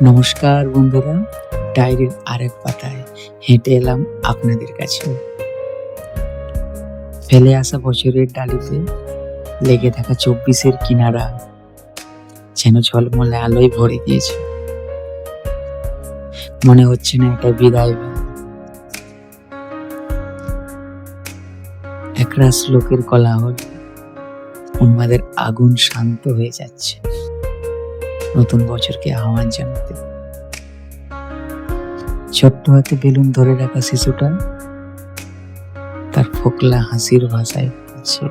নমস্কার বন্ধুরা, ডায়েরির আরেক পাতায় হেঁটে এলাম আপনাদের কাছে। ফেলে আসা বছরের ডালিতে লেগে থাকা 24-এর কিনারা যেন ঝলমলে আলোয় ভরে গিয়েছে। মনে হচ্ছে না এটা বিদায় বেলা। একরাশ লোকের কোলাহল, উন্মাদের আগুন শান্ত হয়ে যাচ্ছে নতুন বছরকে আহ্বান জানাতে। ছোট্ট হাতে বেলুন ধরে রাখা শিশুটা তার ফোকলা হাসির ভাষায় বলছে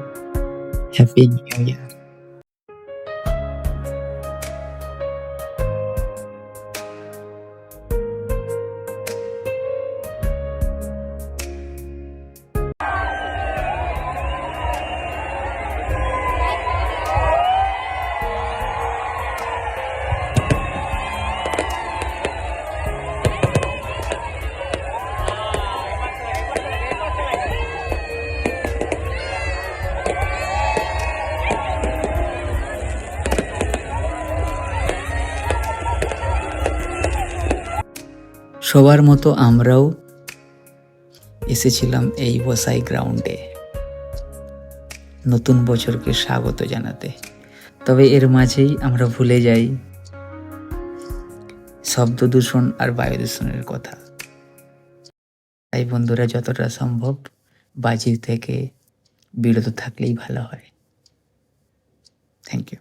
হ্যাপি নিউ ইয়ার। সবার মতো আমরাও এসেছিলাম এই বসাই গ্রাউন্ডে নতুন বছরকে স্বাগত জানাতে। তবে এর মাঝেই আমরা ভুলে যাই শব্দ দূষণ আর বায়ু দূষণের কথা। তাই বন্ধুরা, যতটা সম্ভব বাজি থেকে বিরত থাকলেই ভালো হয়। Thank you.